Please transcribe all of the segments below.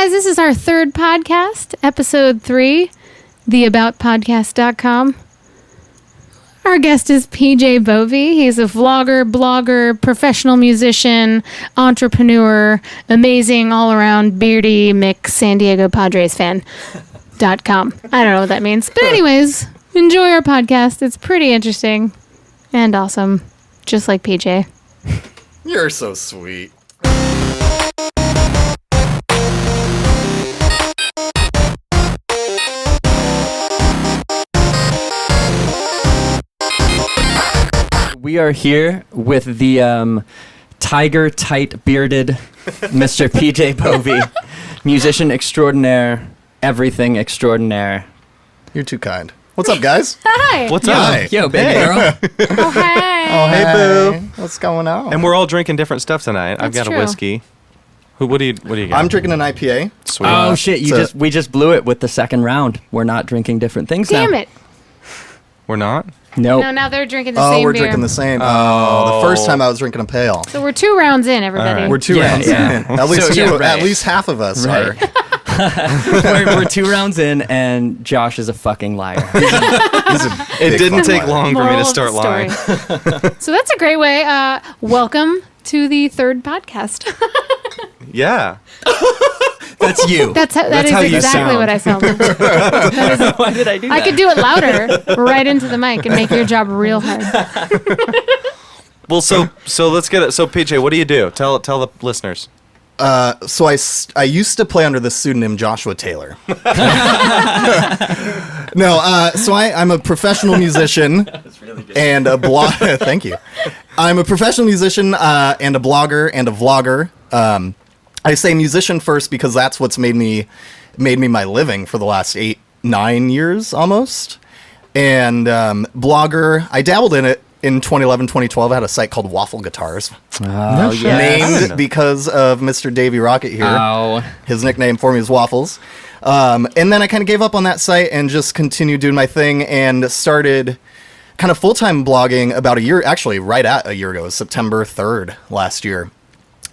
guys, this is our third podcast, episode 3, theaboutpodcast.com. Our guest is PJ Bovee. He's a vlogger, blogger, professional musician, entrepreneur, amazing all-around beardy Mick San Diego Padres fan.com. I don't know what that means. But anyways, enjoy our podcast. It's pretty interesting and awesome, just like PJ. You're so sweet. We are here with the tiger tight bearded Mr. PJ Bovee, musician extraordinaire, everything extraordinaire. You're too kind. What's up, guys? Hi. What's up? Hi. Yo, baby girl. Oh, hey. Oh, hey, boo. What's going on? And we're all drinking different stuff tonight. I've That's got true. a whiskey. What do you got? I'm drinking an IPA. Sweet. Oh shit! It's We just blew it with the second round. We're not drinking different things now. Damn it. We're not? Nope. No, now they're drinking the Oh, same we're beer. drinking the same. Oh, the first time I was drinking a pale. So we're 2 rounds in, everybody. All We're right. 2 Yeah, rounds yeah. in. At least So, two. yeah, right. At least half of us Right. are. we're 2 rounds in, and Josh is a fucking liar. It didn't take long for me Moral to of start the lying. story. So that's a great way. Welcome to the third podcast. Yeah. That's you. That That's is how you exactly sound. what I sound like. Why did I do that? I could do it louder right into the mic and make your job real hard. Well, so let's get it. So PJ, what do you do? Tell the listeners. So I used to play under the pseudonym Joshua Taylor. No, so I'm a professional musician and a blog. Thank you. I'm a professional musician and a blogger and a vlogger. I say musician first because that's what's made me my living for the last 8-9 years almost. And blogger, I dabbled in it in 2011, 2012. I had a site called Waffle Guitars, Oh, yeah. named because of Mr. Davyrockett here. Oh. His nickname for me is Waffles. And then I kind of gave up on that site and just continued doing my thing and started kind of full-time blogging about a year, actually right at a year ago, September 3rd last year.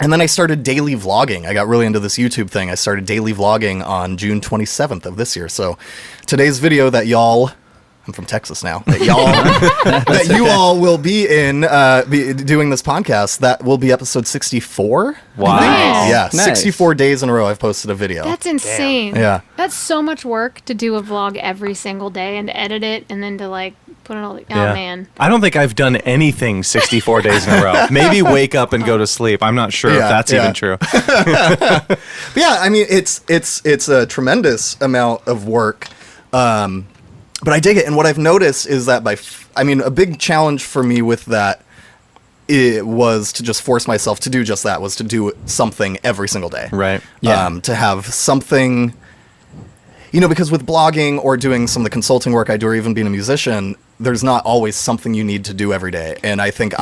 And then I started daily vlogging. I got really into this YouTube thing. I started daily vlogging on June 27th of this year. So today's video that y'all... I'm from Texas now. That you all will be in doing this podcast. That will be episode 64. Wow. Nice. Yeah, Nice. 64 days in a row I've posted a video. That's insane. Yeah. That's so much work to do a vlog every single day and to edit it and then to put it all. Oh man. I don't think I've done anything 64 days in a row. Maybe wake up and go to sleep. I'm not sure if that's even true. But yeah, I mean it's a tremendous amount of work. But I dig it, and what I've noticed is that a big challenge for me with that it was to just force myself to do just that, was to do something every single day. Right. Yeah. To have something, because with blogging or doing some of the consulting work I do, or even being a musician, there's not always something you need to do every day. And I think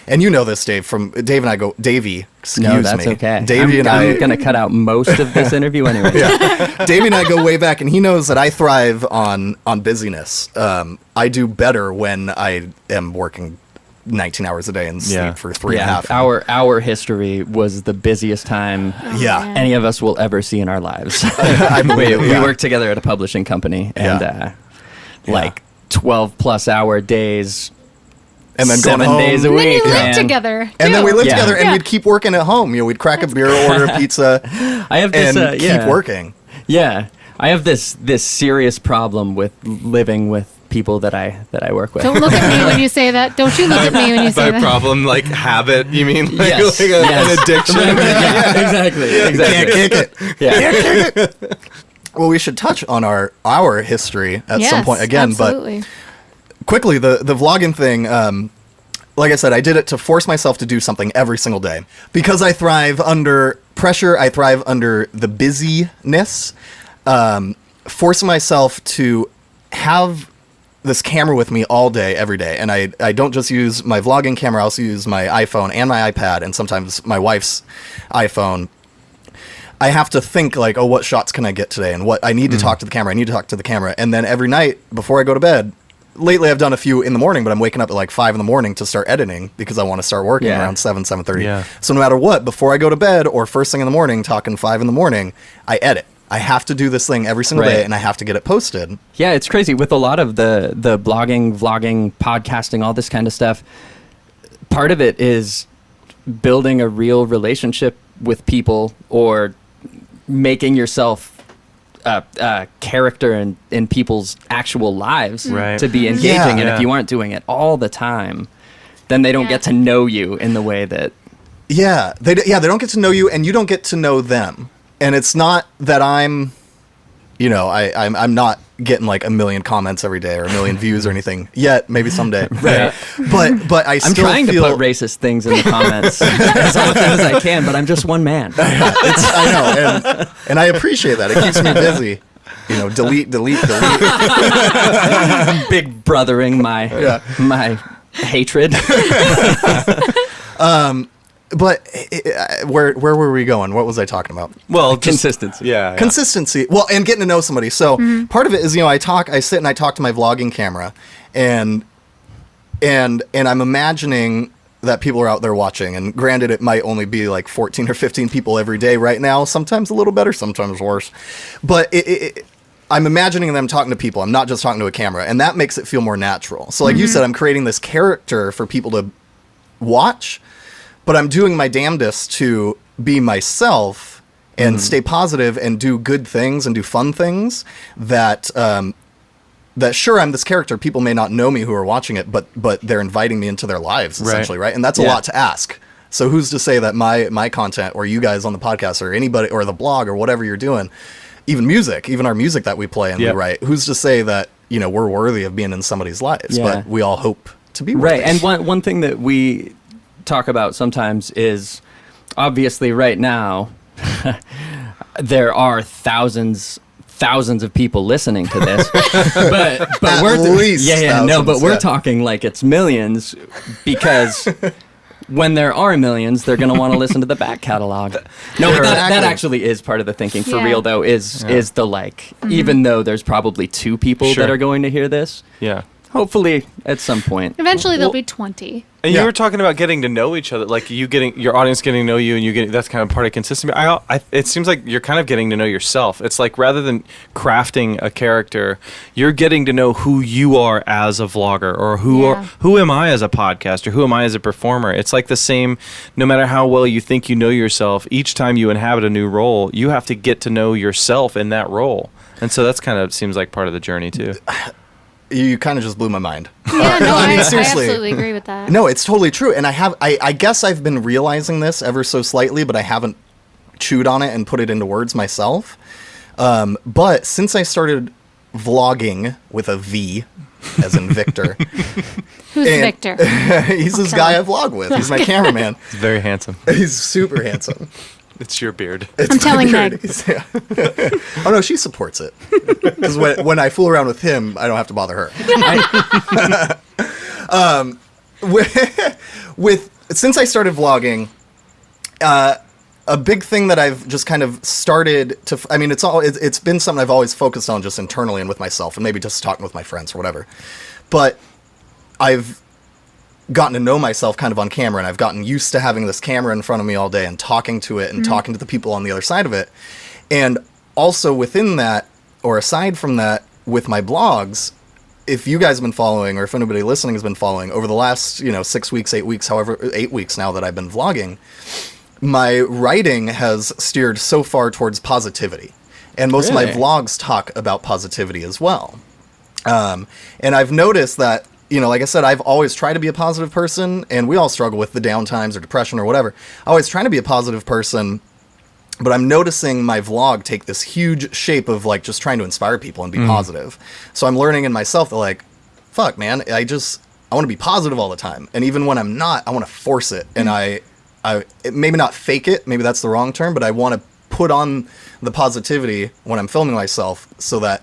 and you know this, Dave, Davy, excuse me. No, that's okay. Davy I'm going to cut out most of this interview anyway. Yeah. Davey and I go way back, and he knows that I thrive on busyness. I do better when I am working 19 hours a day and sleep for 3.5. Our history was the busiest time Yeah. any of us will ever see in our lives. believe we it, yeah. worked together at a publishing company, and 12 plus hour days, And then 7 going home. days a And then week. you live man. together. And then too. we lived Yeah. together, and Yeah. we'd keep working at home. We'd crack a beer, order a pizza, I have this, and keep working. Yeah, I have this serious problem with living with people that I work with. Don't look at me when you say that. Don't you look at me when you say By that. problem, like habit, you mean? Yes, An yes. addiction? Yeah, exactly. Can't kick it. Yeah. Well, we should touch on our history at some Yes, point again, absolutely. but quickly, the vlogging thing, like I said, I did it to force myself to do something every single day. Because I thrive under pressure, I thrive under the busyness, forcing myself to have this camera with me all day, every day. And I don't just use my vlogging camera, I also use my iPhone and my iPad, and sometimes my wife's iPhone. I have to think like, what shots can I get today? And what I need to talk to the camera. And then every night before I go to bed, lately I've done a few in the morning, but I'm waking up at like 5 in the morning to start editing because I want to start working around 7:30. Yeah. So no matter what, before I go to bed or first thing in the morning, talking 5 in the morning, I edit. I have to do this thing every single day, and I have to get it posted. Yeah, it's crazy. With a lot of the blogging, vlogging, podcasting, all this kind of stuff, part of it is building a real relationship with people or making yourself a character in people's actual lives to be engaging. And if you aren't doing it all the time, then they don't get to know you in the way that... They don't get to know you, and you don't get to know them. And it's not that I'm not getting like 1 million comments every day or 1 million views or anything yet. Maybe someday. Right. But I'm trying to put racist things in the comments as often as I can, but I'm just one man. I know, and I appreciate that. It keeps me busy. Delete. Big brothering my hatred. But where were we going? What was I talking about? Well, consistency. Yeah. Consistency. Well, and getting to know somebody. So part of it is, I sit and I talk to my vlogging camera, and I'm imagining that people are out there watching. And granted, it might only be like 14 or 15 people every day right now. Sometimes a little better, sometimes worse. But I'm imagining them talking to people. I'm not just talking to a camera, and that makes it feel more natural. So like you said, I'm creating this character for people to watch. But I'm doing my damnedest to be myself and stay positive and do good things and do fun things that sure, I'm this character. People may not know me who are watching it, but they're inviting me into their lives, essentially, right? And that's a lot to ask. So who's to say that my content or you guys on the podcast or anybody or the blog or whatever you're doing, even music, even our music that we play and we write, who's to say that, we're worthy of being in somebody's lives? Yeah. But we all hope to be worthy. Right. And one thing that we talk about sometimes is obviously right now there are thousands of people listening to this, but we're talking like it's millions, because when there are millions, they're going to want to listen to the back catalog. No, but that actually is part of the thinking for real, though, is the even though there's probably 2 people that are going to hear this, hopefully at some point. Eventually there'll be 20. And you were talking about getting to know each other, like your audience getting to know you, and you getting, that's kind of part of consistency. It seems like you're kind of getting to know yourself. It's like rather than crafting a character, you're getting to know who you are as a vlogger, or who am I as a podcaster, who am I as a performer. It's like the same, no matter how well you think you know yourself, each time you inhabit a new role, you have to get to know yourself in that role. And so that's kind of seems like part of the journey too. You kind of just blew my mind. Yeah, no, I seriously. absolutely agree with that. No, it's totally true. And I guess I've been realizing this ever so slightly, but I haven't chewed on it and put it into words myself. But since I started vlogging with a V, as in Victor. Who's Victor? He's this guy I vlog with. He's my cameraman. He's very handsome. He's super handsome. It's your beard. I'm telling Meg. Oh no, she supports it. Because when I fool around with him, I don't have to bother her. Since I started vlogging, a big thing that I've just kind of started to, it's been something I've always focused on just internally and with myself, and maybe just talking with my friends or whatever. But I've gotten to know myself kind of on camera, and I've gotten used to having this camera in front of me all day and talking to it and talking to the people on the other side of it. And also within that, or aside from that, with my blogs, if you guys have been following, or if anybody listening has been following, over the last, 6 weeks, 8 weeks, 8 weeks now that I've been vlogging, my writing has steered so far towards positivity. And most of my vlogs talk about positivity as well. And I've noticed that, like I said, I've always tried to be a positive person, and we all struggle with the downtimes or depression or whatever. I always try to be a positive person, but I'm noticing my vlog take this huge shape of like just trying to inspire people and be positive. So I'm learning in myself that fuck man, I want to be positive all the time. And even when I'm not, I want to force it. And I maybe not fake it, maybe that's the wrong term, but I want to put on the positivity when I'm filming myself so that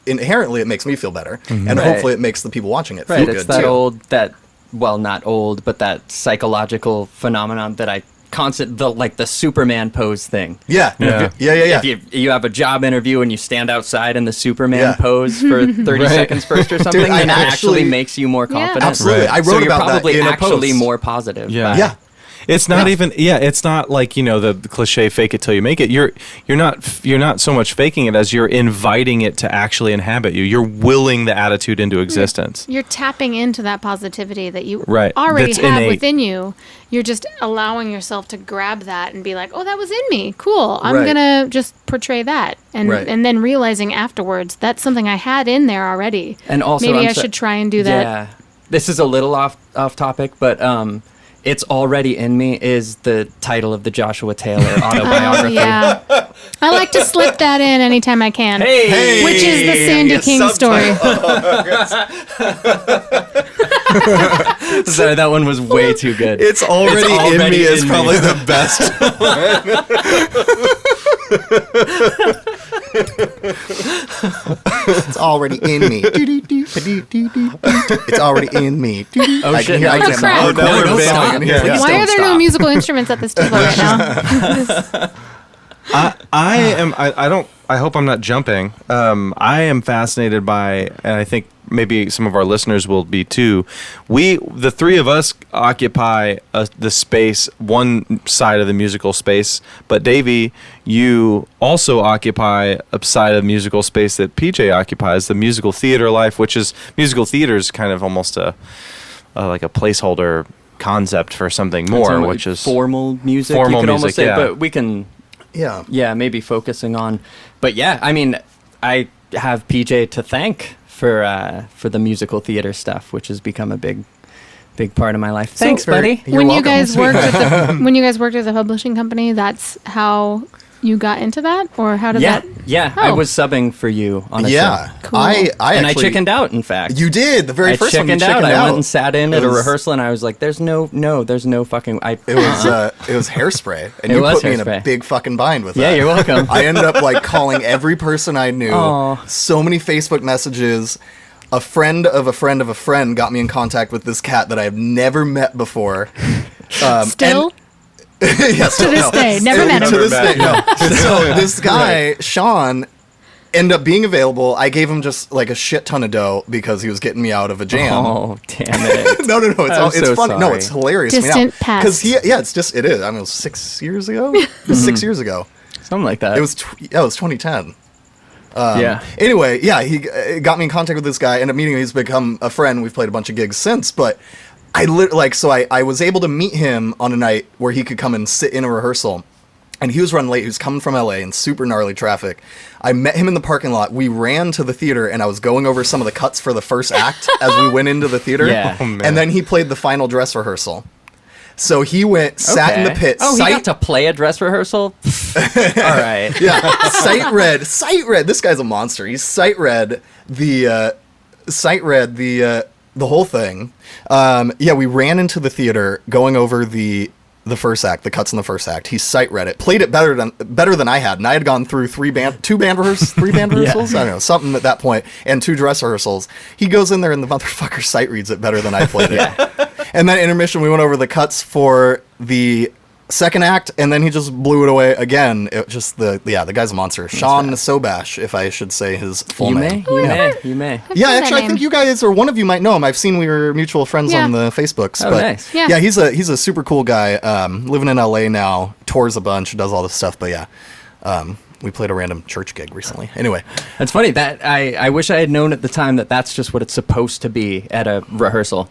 inherently it makes me feel better, and hopefully it makes the people watching it feel good too. It's that not old, but that psychological phenomenon that I the Superman pose thing. Yeah. Yeah. Yeah. If you have a job interview and you stand outside in the Superman Yeah. pose for 30 seconds first or something, I then it actually actually- makes you more confident. Absolutely. Right. I wrote So you're about probably that in a actually post. more positive. Yeah. Yeah. It's not even it's not like, the cliche fake it till you make it. You're not so much faking it as you're inviting it to actually inhabit you. You're willing the attitude into existence. You're tapping into that positivity that you Right. already That's have innate. within you. You're just allowing yourself to grab that and be like, oh, that was in me. Cool. I'm Right. going to just portray that. And Right. and then realizing afterwards, that's something I had in there already. And also, maybe I'm I so- should try and do that. Yeah. This is a little off topic, but It's Already in Me is the title of the Joshua Taylor Oh, autobiography. yeah. I like to slip that in anytime I can. Hey! Which is the Sandy Yes, King story. Sorry, that one was way too good. It's already in me is in probably me. the best. It's already in me. It's already in me. Oh, I shit, can hear, now I it's can crap. oh, No, no, don't we're stop. banging here. Please Why don't are there no stop. musical instruments at this table right now? I hope I'm not jumping. I am fascinated by, and I think maybe some of our listeners will be too. The three of us occupy the space, one side of the musical space, but Davy, you also occupy a side of the musical space that PJ occupies, the musical theater life, which is musical theater is kind of almost like a placeholder concept for something more, which is formal music. Formal you could almost music, say, yeah. but we can. Yeah. Yeah, maybe focusing on, but yeah, I mean, I have PJ to thank for the musical theater stuff, which has become a big part of my life. Thanks, buddy. You're when welcome. you guys worked at the publishing company, that's how you got into that, or how did Yeah, that? yeah. I Oh. was subbing for you on a Yeah. show, Cool. I and actually, I chickened out. In fact, You did the very I first one. You chickened out. chickened I out. went and sat in at It a was- rehearsal, and I was like, "There's no fucking." It was hairspray, and It you was put me in a hairspray. big fucking bind with Yeah, that. you're welcome. I ended up like calling every person I knew. Aw. So many Facebook messages. A friend of a friend of a friend got me in contact with this cat that I have never met before. Still, Yes, to this day, never met him. To this day, no. So this guy, Sean, ended up being available. I gave him just like a shit ton of dough because he was getting me out of a jam. Oh, damn it! No, it's so funny. No, sorry. it's hilarious. Distant past. Because it is. I mean, it was 6 years ago. It was 6 years ago. Something like that. It was 2010. yeah. Anyway, yeah, he got me in contact with this guy. Ended up meeting him. He's become a friend. We've played a bunch of gigs since. But I was able to meet him on a night where he could come and sit in a rehearsal. And he was running late. He was coming from LA in super gnarly traffic. I met him in the parking lot. We ran to the theater, and I was going over some of the cuts for the first act as we went into the theater. Yeah. Oh, man. And then he played the final dress rehearsal. So he went, sat in the pit. Oh, he sight- got to play a dress rehearsal. All right. Yeah, sight read. This guy's a monster. He's sight read the whole thing. Yeah, we ran into the theater going over the first act, the cuts in the first act. He sight read it, played it better than I had, and I had gone through three band rehearsals. I don't know, something at that point, and 2 dress rehearsals. He goes in there and the motherfucker sight reads it better than I played it. And then intermission, we went over the cuts for the second act, and then he just blew it away again. It just the guy's a monster. Sean Sobash, if I should say his full name. You may. Yeah, I've heard actually, that I think name. you guys, or one of you might know him. I've seen we were mutual friends Yeah. on the Facebooks. Oh, but nice. Yeah. yeah, he's a super cool guy. Living in LA now, tours a bunch, does all this stuff. But yeah, we played a random church gig recently. Anyway, It's funny that I wish I had known at the time that that's just what it's supposed to be at a rehearsal.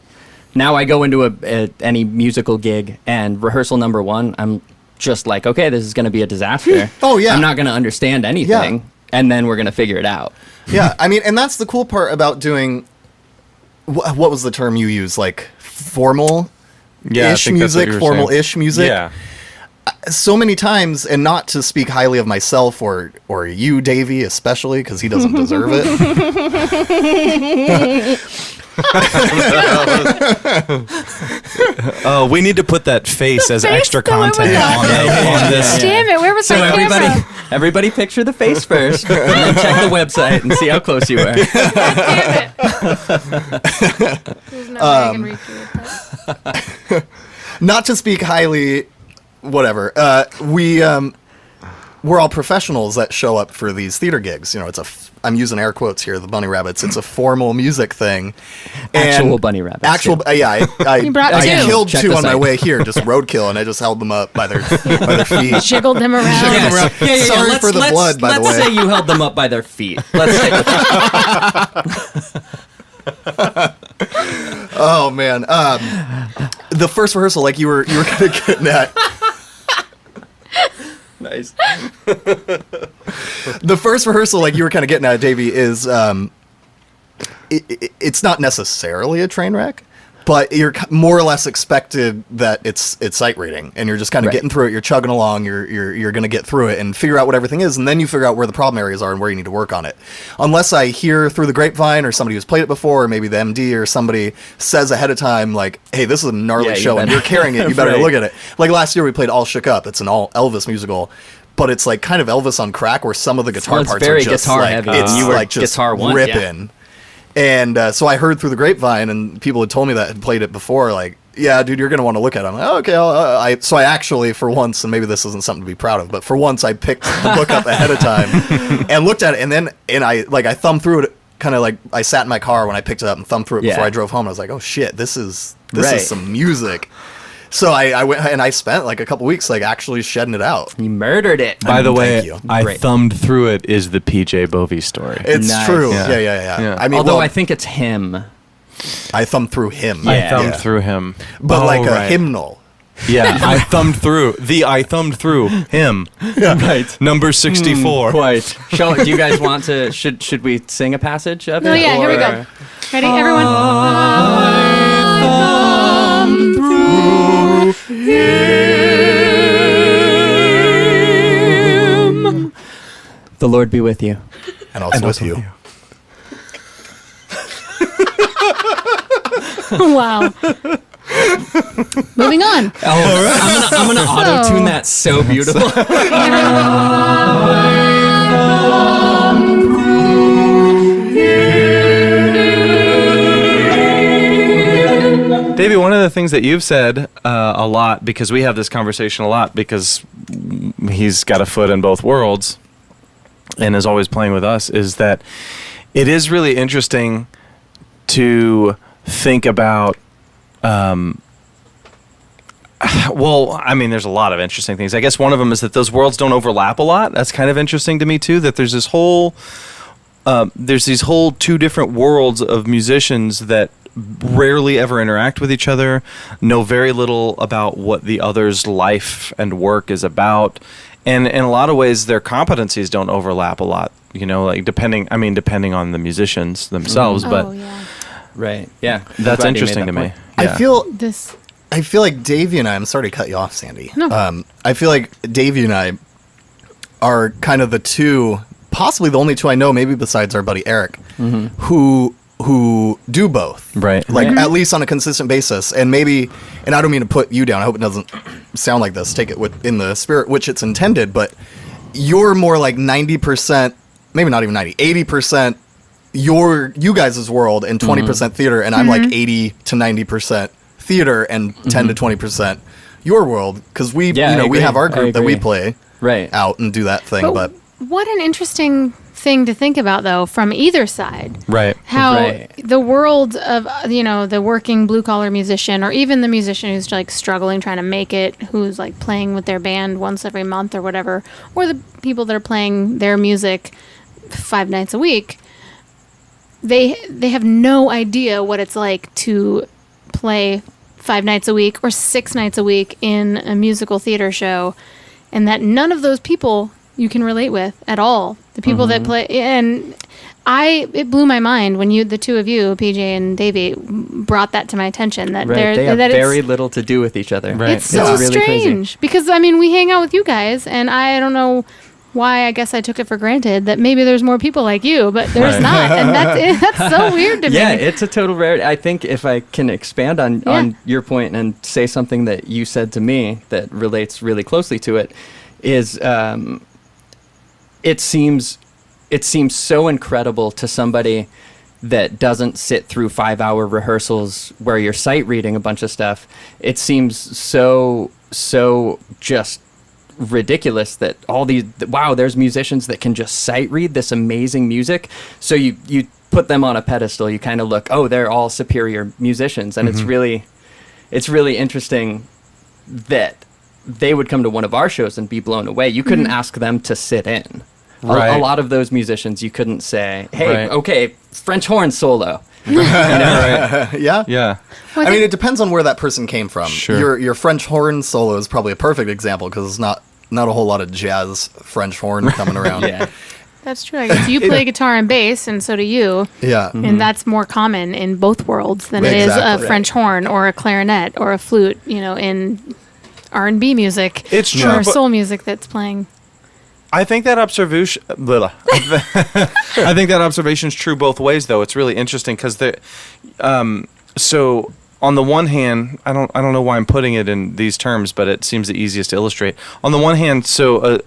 Now I go into any musical gig, and rehearsal number 1, I'm just like, okay, this is going to be a disaster. Oh, yeah. I'm not going to understand anything, Yeah. and then we're going to figure it out. yeah, I mean, and that's the cool part about doing. What was the term you used? Like formal. Yeah, I ish think that's what music, you were formal-ish saying. music. Yeah. So many times, and not to speak highly of myself or you, Davy, especially because he doesn't deserve it. Oh, we need to put that face as face extra that went with content that. on this. Damn it! Where was So my camera? everybody picture the face first, and then check the website and see how close you are. Damn it! There's no way I can recreate that. Not to speak highly whatever. We're all professionals that show up for these theater gigs. You know, I'm using air quotes here, the bunny rabbits. It's a formal music thing. Actual bunny rabbits. Yeah, You brought I two. killed Check two the on my site. way here, just roadkill, and I just held them up by their feet. Jiggled them around. Jiggled them around. Sorry for the blood, by the way. Let's say you held them up by their feet. Let's stick with that. Oh man, the first rehearsal, like you were kind of getting at. Nice. The first rehearsal, like you were kind of getting at, Davy, is it's not necessarily a train wreck, but you're more or less expected that it's sight reading, and you're just kind of getting through it. You're chugging along. You're going to get through it and figure out what everything is, and then you figure out where the problem areas are and where you need to work on it. Unless I hear through the grapevine or somebody who's played it before, or maybe the MD or somebody says ahead of time, like, "Hey, this is a gnarly show, and you're carrying it. You better Right. look at it." Like last year, we played All Shook Up. It's an all Elvis musical. But it's like kind of Elvis on crack, where some of the guitar it's parts very are just guitar like heavy. it's You were like just guitar one, ripping. And so I heard through the grapevine, and people had told me that had played it before. Like, yeah, dude, you're gonna want to look at it. I'm like, oh, okay. So I actually, for once, and maybe this isn't something to be proud of, but for once, I picked the book up ahead of time and looked at it, and I thumbed through it. Kind of like I sat in my car when I picked it up and thumbed through it before I drove home. I was like, oh shit, this is some music. So I went and I spent like a couple weeks like actually shedding it out. You murdered it. By the way, Thank you. I Great. thumbed through it is the PJ Bovee story. It's Nice. true. Yeah. Yeah. I mean, Although well, I think it's him. I thumbed through him. Yeah. I thumbed through him. But like a right. hymnal. Yeah, I thumbed through him. Right. Number 64. Quite. Do you guys want to? Should we sing a passage of it? Oh yeah, here we or- go. Ready, everyone? The Lord be with you. And also with you. Wow. Moving on. Oh, I'm gonna auto tune that so beautiful. Davey, one of the things that you've said a lot, because we have this conversation a lot, because he's got a foot in both worlds and is always playing with us, is that it is really interesting to think about well, I mean, there's a lot of interesting things. I guess one of them is that those worlds don't overlap a lot. That's kind of interesting to me too, that there's these whole two different worlds of musicians that rarely ever interact with each other, know very little about what the other's life and work is about, and in a lot of ways their competencies don't overlap a lot, you know, like depending on the musicians themselves. But Oh yeah. Right. Yeah. that's Glad you interesting made to that me. point. Yeah. I feel like Davy and I'm sorry to cut you off, Sandy. No. I feel like Davy and I are kind of the two, possibly the only two I know, maybe besides our buddy Eric, who do both. Right. Like Right. at least on a consistent basis. And maybe, and I don't mean to put you down. I hope it doesn't sound like this. Take it in the spirit which it's intended, but you're more like 90%, maybe not even 90, 80% you guys' world and 20% theater, and I'm like 80 to 90% theater and 10 to 20% your world, because we Yeah, I we agree. have our I group that we agree. play Right. out and do that thing, but What an interesting thing to think about, though, from either side. Right. How Right. the world of, the working blue collar musician, or even the musician who's like struggling, trying to make it, who's like playing with their band once every month or whatever, or the people that are playing their music 5 nights a week, they have no idea what it's like to play 5 nights a week or 6 nights a week in a musical theater show, and that none of those people you can relate with at all. The people that play, and it blew my mind when the two of you, PJ and Davy, brought that to my attention. That Right. They have that very it's, little to do with each other. Right. it's so It's really crazy. strange because I mean we hang out with you guys, and I don't know why. I guess I took it for granted that maybe there's more people like you, but there's Right. not, and that's so weird to Yeah, me. it's a total rarity. I think if I can expand on your point and say something that you said to me that relates really closely to it, is it seems so incredible to somebody that doesn't sit through 5-hour rehearsals where you're sight reading a bunch of stuff. It seems so so just ridiculous that there's musicians that can just sight read this amazing music. So you put them on a pedestal. You kind of look, oh, they're all superior musicians, and it's really interesting that they would come to one of our shows and be blown away. You couldn't ask them to sit in. Right. A lot of those musicians, you couldn't say, hey, Right. okay, French horn solo. Yeah. Yeah. I mean, it depends on where that person came from. Sure. Your French horn solo is probably a perfect example because it's not a whole lot of jazz French horn coming around. Yeah. That's true. I guess you play guitar and bass, and so do you. Yeah. And that's more common in both worlds than it is a Exactly. French horn or a clarinet or a flute, in R&B music. It's true, Or but- soul music that's playing. I think that observation. I think that observation is true both ways, though. It's really interesting because so on the one hand, I don't know why I'm putting it in these terms, but it seems the easiest to illustrate. On the one hand, so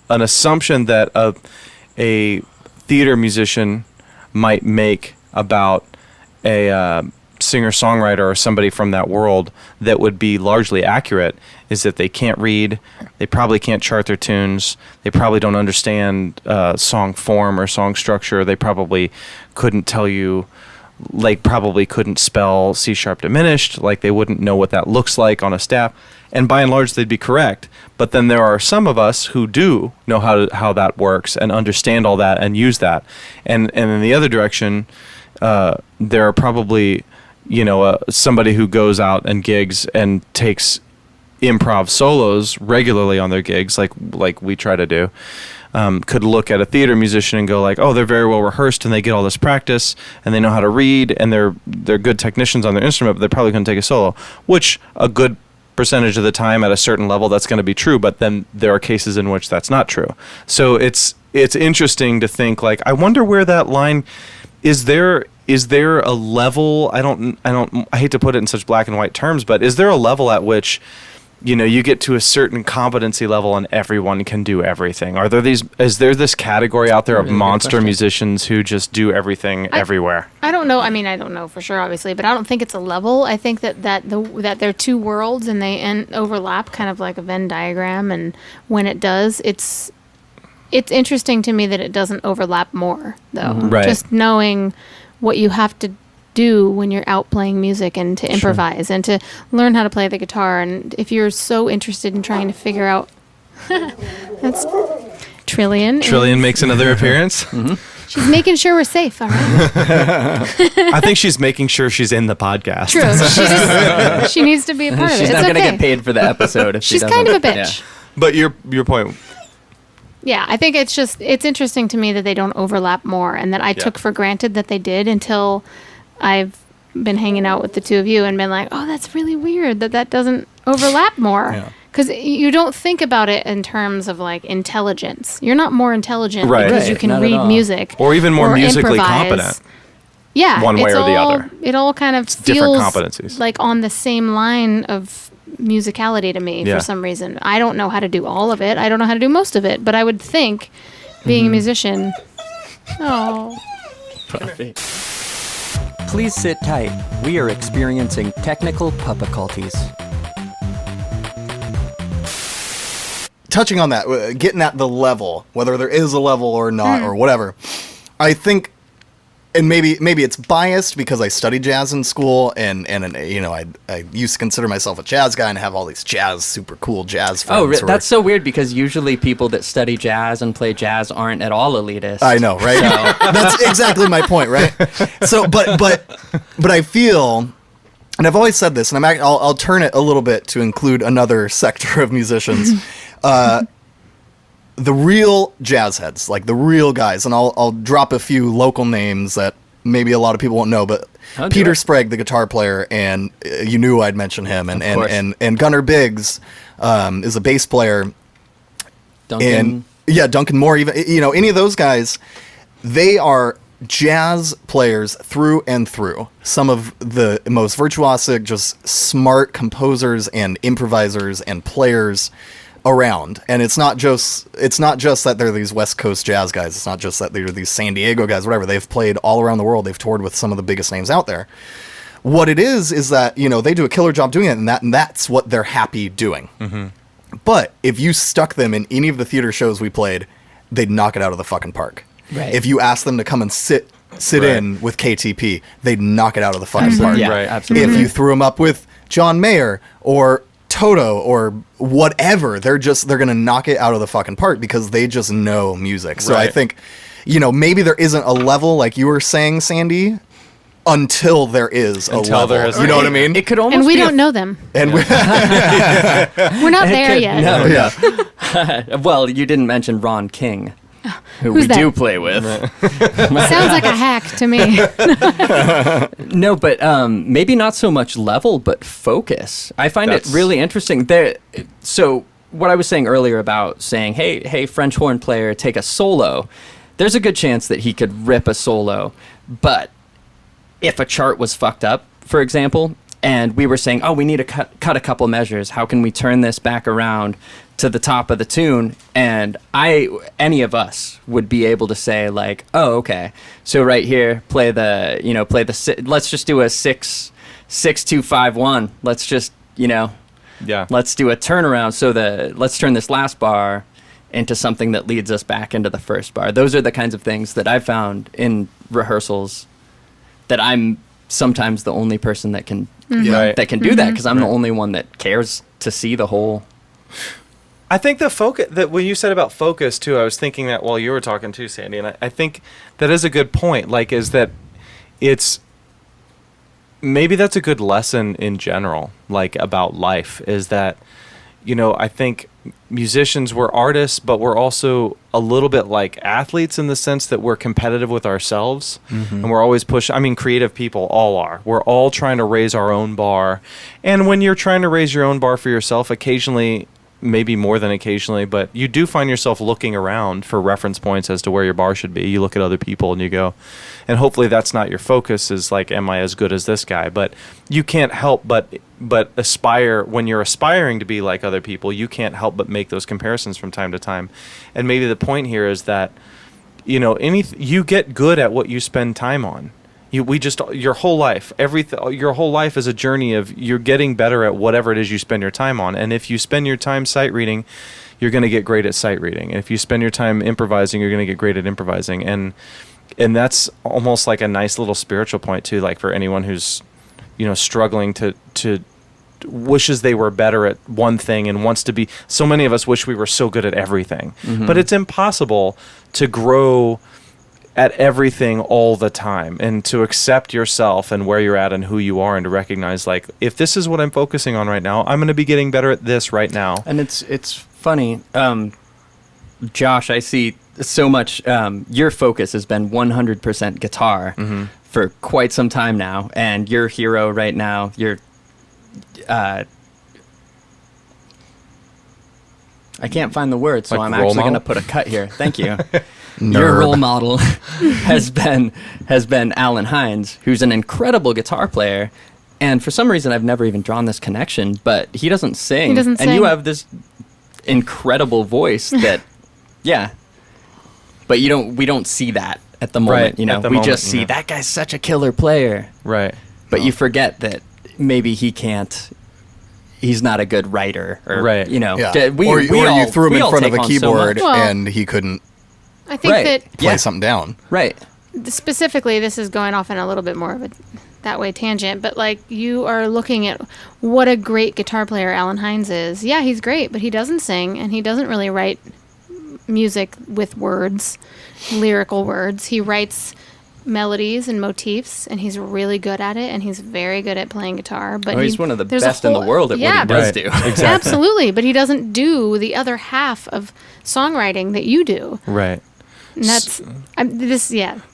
an assumption that a theater musician might make about a singer-songwriter or somebody from that world that would be largely accurate is that they can't read, they probably can't chart their tunes, they probably don't understand song form or song structure, they probably couldn't tell you, probably couldn't spell C# diminished, they wouldn't know what that looks like on a staff, and by and large they'd be correct. But then there are some of us who do know how that works and understand all that and use that, and in the other direction, there are probably somebody who goes out and gigs and takes improv solos regularly on their gigs, like we try to do, could look at a theater musician and go oh, they're very well rehearsed and they get all this practice and they know how to read and they're good technicians on their instrument, but they probably couldn't take a solo, which a good percentage of the time at a certain level that's going to be true, but then there are cases in which that's not true. So it's interesting to think I wonder where that line is. Is there a level? I hate to put it in such black and white terms, but is there a level at which you get to a certain competency level and everyone can do everything? Is there this category out there of Really good monster question. musicians who just do everything everywhere? I don't know. I mean, I don't know for sure, obviously, but I don't think it's a level. I think that they're two worlds and they overlap, kind of like a Venn diagram. And when it does, it's interesting to me that it doesn't overlap more, though. Right. Just knowing what you have to do when you're out playing music and to improvise and to learn how to play the guitar. And if you're so interested in trying to figure out, that's Trillian. Trillian makes another appearance. She's making sure we're safe, all right? I think she's making sure she's in the podcast. True. She needs to be a part of it. She's It's not going to okay. get paid for the episode if she She's doesn't. kind of a bitch. But your point. Yeah, I think it's interesting to me that they don't overlap more and that I took for granted that they did until I've been hanging out with the two of you and been like, oh, that's really weird that doesn't overlap more. Yeah. Because you don't think about it in terms of intelligence. You're not more intelligent Right. because you Right, can not at read all. music. Or even more musically improvise. competent. Yeah. One way it's or the all- other. It all kind of different feels competencies. on the same line of musicality to me Yeah. for some reason. I don't know how to do all of it. I don't know how to do most of it. But I would think being a musician... Oh... Please sit tight. We are experiencing technical difficulties. Touching on that, getting at the level, whether there is a level or not or whatever, I think, and maybe it's biased because I studied jazz in school and I used to consider myself a jazz guy and have all these super cool jazz friends. Oh, who are- that's so weird because usually people that study jazz and play jazz aren't at all elitist. I know, right? That's exactly my point, right? So, but I feel, and I've always said this, and I'll turn it a little bit to include another sector of musicians. The real jazz heads, the real guys, and I'll drop a few local names that maybe a lot of people won't know, but I'll do Peter it. Sprague, the guitar player, and you knew I'd mention him, and Of course. and Gunnar Biggs is a bass player, Duncan. and Duncan Moore, even any of those guys, they are jazz players through and through. Some of the most virtuosic, just smart composers and improvisers and players around. And it's not just that they're these West Coast jazz guys. It's not just that they're these San Diego guys, whatever. They've played all around the world. They've toured with some of the biggest names out there. what it is that, you know, they do a killer job doing it, and that's what they're happy doing. But if you stuck them in any of the theater shows we played, they'd knock it out of the fucking park. Right. If you asked them to come and sit in with KTP, they'd knock it out of the fucking park. Yeah, Right. absolutely. If you threw them up with John Mayer or Toto or whatever, they're gonna knock it out of the fucking park because they just know music. So I Right. think, you know, maybe there isn't a level like you were saying, Sandy, until there is a Until level. there is You know what I mean? It could almost And we be don't know them. And we, We're not there yet. No, yeah. well, you didn't mention Ron King, who Who's we that? do play with. Sounds like a hack to me. No, but maybe not so much level, but focus. I find it That's- really interesting. So what I was saying earlier about saying, hey, French horn player, take a solo. There's a good chance that he could rip a solo, but if a chart was fucked up, for example, and we were saying, oh, we need to cut a couple measures. How can we turn this back around to the top of the tune? And any of us would be able to say like, oh, okay. So right here, let's just do a 6-2-5-1. Let's just, Yeah. let's do a turnaround. So let's turn this last bar into something that leads us back into the first bar. Those are the kinds of things that I've found in rehearsals that I'm sometimes the only person that can Right. that can do that because I'm the only one that cares to see the whole. I think the focus that when you said about focus too, I was thinking that while you were talking too, Sandy, and I think that is a good point. Like, is that it's maybe that's a good lesson in general, like about life, is that, I think musicians, we're artists, but we're also a little bit like athletes in the sense that we're competitive with ourselves and we're always pushing. I mean, creative people all are. We're all trying to raise our own bar. And when you're trying to raise your own bar for yourself, occasionally, maybe more than occasionally, but you do find yourself looking around for reference points as to where your bar should be. You look at other people and you go, and hopefully that's not your focus, is like, am I as good as this guy? But you can't help but aspire. When you're aspiring to be like other people, you can't help but make those comparisons from time to time. And maybe the point here is that, you get good at what you spend time on. Your whole life, your whole life is a journey of you're getting better at whatever it is you spend your time on. And if you spend your time sight reading, you're going to get great at sight reading. And if you spend your time improvising, you're going to get great at improvising. And that's almost like a nice little spiritual point too, like for anyone who's, struggling to wishes they were better at one thing and wants to be. So many of us wish we were so good at everything, but it's impossible to grow at everything all the time, and to accept yourself and where you're at and who you are, and to recognize, like, if this is what I'm focusing on right now, I'm going to be getting better at this right now. And it's funny, Josh, I see so much. Your focus has been 100% guitar for quite some time now, and your hero right now, you're I can't find the word, so Like I'm role actually going to model? put a cut here. Thank you. Your role model has been Alan Hines, who's an incredible guitar player, and for some reason I've never even drawn this connection, but he doesn't sing. He doesn't and sing. you have this incredible voice that, yeah, but we don't see that at the moment. Right, at the we moment, just see that guy's such a killer player, Right. but you forget that maybe he can't. He's not a good writer, or Right. Yeah. We, or we you all, threw him we in all front of take a on so keyboard much. Well- and he couldn't I think Right. that play something down. Right. specifically, this is going off in a little bit more of a that way tangent, but like you are looking at what a great guitar player Alan Hines is. Yeah, he's great, but he doesn't sing and he doesn't really write music with words, lyrical words. He writes melodies and motifs, and he's really good at it, and he's very good at playing guitar. But He's one of the there's a best in the whole- world at what yeah, he does Right. do. Exactly. Absolutely, but he doesn't do the other half of songwriting that you do. Right. And that's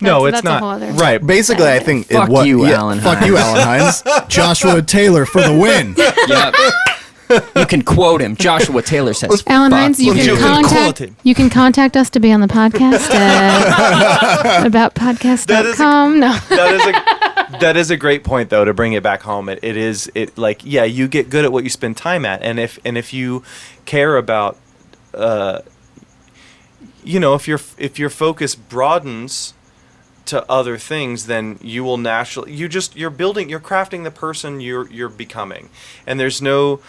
No, it's that's not. a whole other Right. Basically, I think Fuck you, Alan Fuck Hines. you, Alan Hines. Joshua Taylor for the win. Yep. You can quote him. Joshua Taylor says, Alan "Fuck Hines, you you." can contact us to be on the podcast about podcast.com. No. That is a great point, though, to bring it back home. It you get good at what you spend time at, and if you care about, if your focus broadens, to other things, then you will naturally you're crafting the person you're becoming, and there's no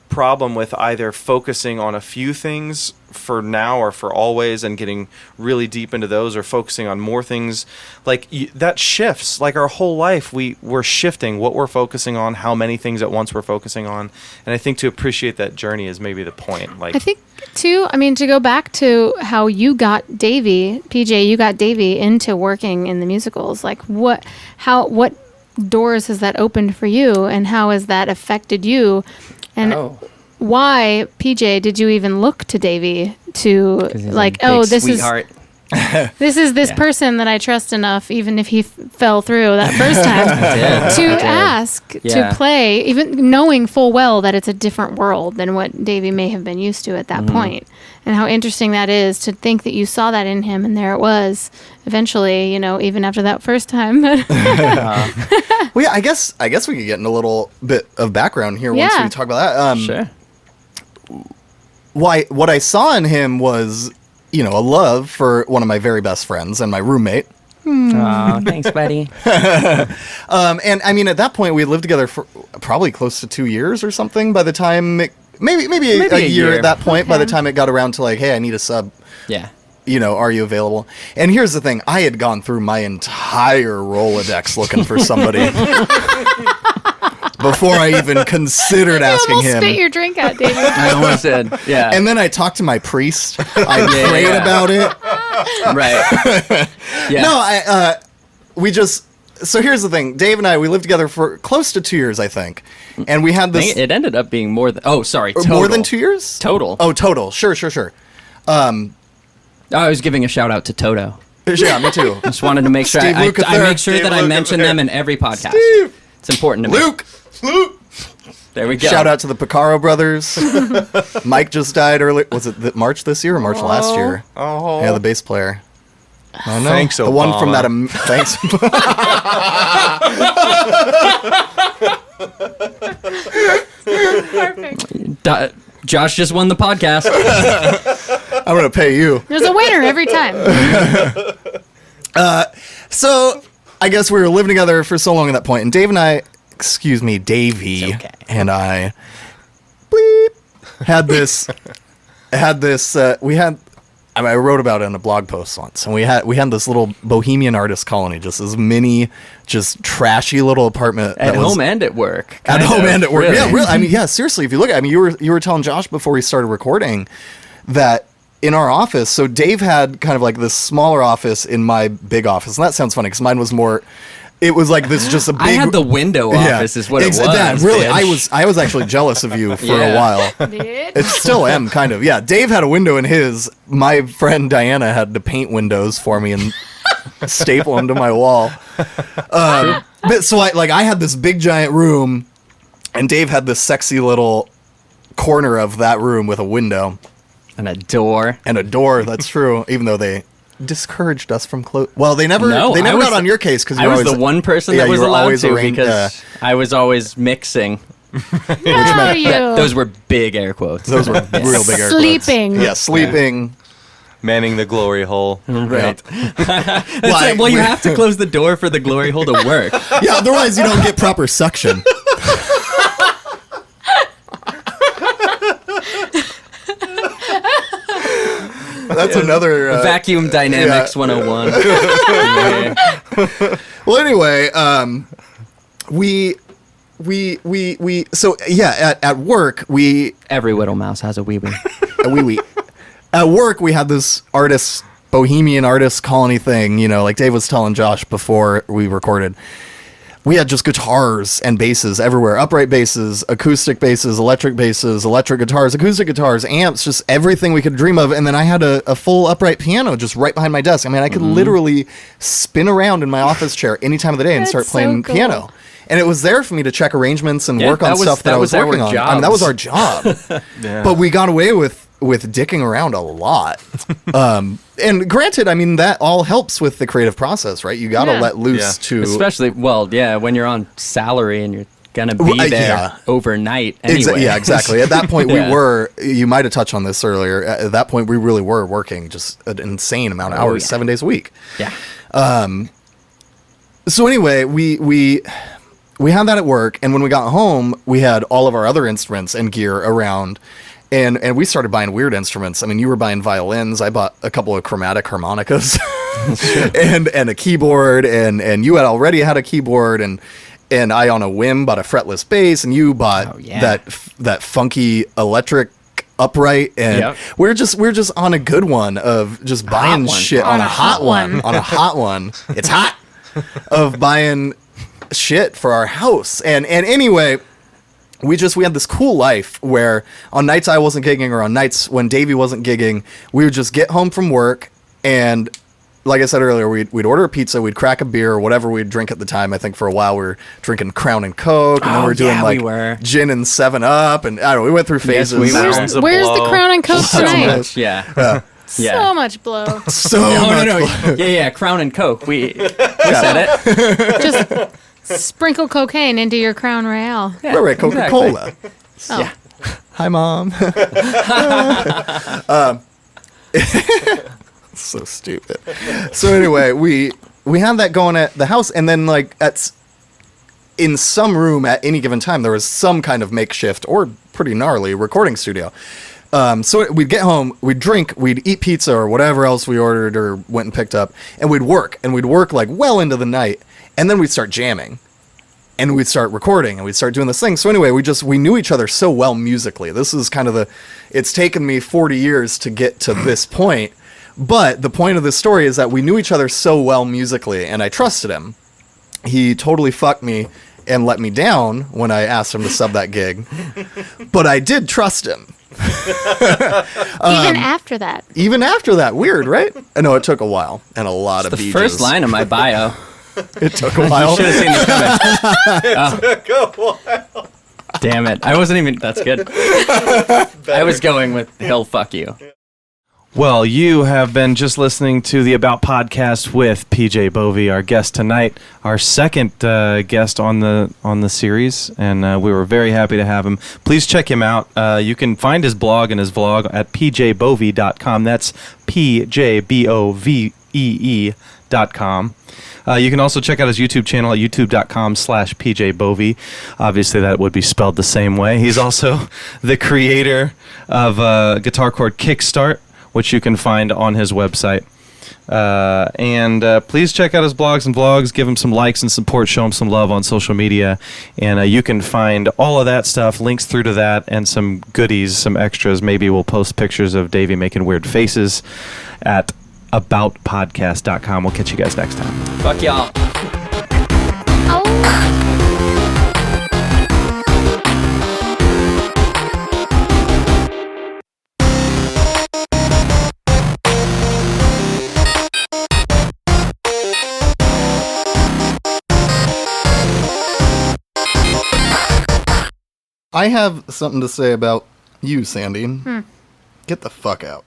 problem with either focusing on a few things for now or for always and getting really deep into those, or focusing on more things. Like that shifts. Like our whole life we're shifting what we're focusing on, how many things at once we're focusing on, and I think to appreciate that journey is maybe the point. Like, I think too, I mean, to go back to how you got Davy, PJ, you got Davy into working in the musicals. Like what doors has that opened for you, and how has that affected you? And why, PJ, did you even look to Davy to like, this sweetheart. is this person that I trust enough, even if he fell through that first time, to ask to play, even knowing full well that it's a different world than what Davy may have been used to at that point. And how interesting that is to think that you saw that in him, and there it was eventually, even after that first time. Well, yeah, I guess we could get in a little bit of background here once we talk about that. Sure. What I saw in him was, a love for one of my very best friends and my roommate. Oh, thanks, buddy. And I mean, at that point, we had lived together for probably close to 2 years or something. By the time, maybe a year at that point. Okay. By the time it got around to like, hey, I need a sub. Yeah. Are you available? And here's the thing: I had gone through my entire Rolodex looking for somebody before I even considered asking him. Spit your drink out, David. I almost did. Yeah. And then I talked to my priest. I prayed about it. Right. Yeah. No, we just. So here's the thing: Dave and I, we lived together for close to 2 years, I think, and we had this. It ended up being more than. Oh, sorry. Total. More than 2 years. Total. Oh, total. Sure. I was giving a shout out to Toto. Yeah, me too. Just wanted to make sure I make sure that I mention them in every podcast. Steve. It's important to me. Luke. There we go. Shout out to the Picaro brothers. Mike just died early. Was it March this year or March last year? Oh. Yeah, the bass player. Oh no. Thanks, the Obama. one from that. Thanks. Perfect. Josh just won the podcast. I'm gonna pay you. There's a winner every time. So I guess we were living together for so long at that point, and Davy and I had this. I wrote about it in a blog post once, and we had this little bohemian artist colony, just this mini, just trashy little apartment At home and at work. At home and at work. Really. Yeah, really. I mean, yeah, seriously, if you look at it, you were telling Josh before we started recording that in our office, so Dave had kind of like this smaller office in my big office, and that sounds funny because mine was more. It was like this, just a big. I had the window office, is what it was. Yeah, really, I was actually jealous of you for a while. It still am, kind of. Yeah, Dave had a window in his. My friend Diana had to paint windows for me and staple them to my wall. But so I had this big giant room, and Dave had this sexy little corner of that room with a window and a door. That's true. Even though they discouraged us from well, they never got on your case because I was the one person that was allowed to because I was always mixing. Those were big air quotes. Those were real big air quotes. Sleeping. Yeah, sleeping. Manning the glory hole. Right. Well, you have to close the door for the glory hole to work. Yeah, otherwise you don't get proper suction. That's another vacuum dynamics 101. Well, anyway, so yeah, at work every little mouse has a wee wee. A wee wee. At work we had this bohemian artist colony thing, like Dave was telling Josh before we recorded. We had just guitars and basses everywhere. Upright basses, acoustic basses, electric guitars, acoustic guitars, amps, just everything we could dream of. And then I had a full upright piano just right behind my desk. I mean, I could literally spin around in my office chair any time of the day and start playing piano. And it was there for me to check arrangements and work on stuff that I was working on. I mean, that was our job. But we got away with dicking around a lot. And granted, I mean, that all helps with the creative process, right? You got to let loose to... Especially, when you're on salary and you're gonna be there yeah. overnight anyway. Yeah, exactly. At that point, Yeah. we were. You might have touched on this earlier. At that point, we really were working just an insane amount of hours, yeah. 7 days a week. Yeah. So anyway, we had that at work, and when we got home, we had all of our other instruments and gear around, and we started buying weird instruments. I mean, you were buying violins. I bought a couple of chromatic harmonicas, and a keyboard, and you had already had a keyboard, and I on a whim bought a fretless bass, and you bought that funky electric upright, and Yep. we're just on a good one of just buying one. shit on a hot one. On a hot one. It's hot. Of buying shit for our house. And anyway, we had this cool life where on nights I wasn't gigging, or on nights when Davy wasn't gigging, we would just get home from work, and like I said earlier, we'd order a pizza, we'd crack a beer or whatever we'd drink at the time. I think for a while we were drinking Crown and Coke, and then we were doing gin and 7-Up, and I don't know, we went through phases. we were. Sounds a Where's the blow. Crown and Coke So tonight? much. Yeah. Yeah. Yeah. So much blow. So No, much no, fun. no. Yeah. Crown and Coke. We said it. Just sprinkle cocaine into your Crown Royale. Yeah, Right, Coca-Cola. Oh. Yeah. Hi, Mom. So stupid. So anyway, we had that going at the house, and then like in some room at any given time, there was some kind of makeshift or pretty gnarly recording studio. So we'd get home, we'd drink, we'd eat pizza or whatever else we ordered or went and picked up, and we'd work like well into the night, and then we'd start jamming. And we'd start recording, and we'd start doing this thing. So anyway, we knew each other so well musically. This is kind of it's taken me 40 years to get to this point. But the point of this story is that we knew each other so well musically, and I trusted him. He totally fucked me and let me down when I asked him to sub that gig. But I did trust him. Even after that. Even after that. Weird, right? I know it took a while and a lot of The beaches. first line of my bio. It took a while. Should have seen this coming. Oh. Damn it. I wasn't even. That's good. I was going with he'll fuck you. Well, you have been just listening to the About podcast with PJ Bovee, our guest tonight, our second guest on the series, and we were very happy to have him. Please check him out. You can find his blog and his vlog at pjbovee.com. That's pjbovee.com. You can also check out his YouTube channel at youtube.com/pjbovee. Obviously, that would be spelled the same way. He's also the creator of Guitar Chord Kickstart, which you can find on his website. And please check out his blogs and vlogs. Give him some likes and support. Show him some love on social media. And you can find all of that stuff, links through to that, and some goodies, some extras. Maybe we'll post pictures of Davy making weird faces at aboutpodcast.com. We'll catch you guys next time. Fuck y'all. Oh. I have something to say about you, Sandi. Get the fuck out.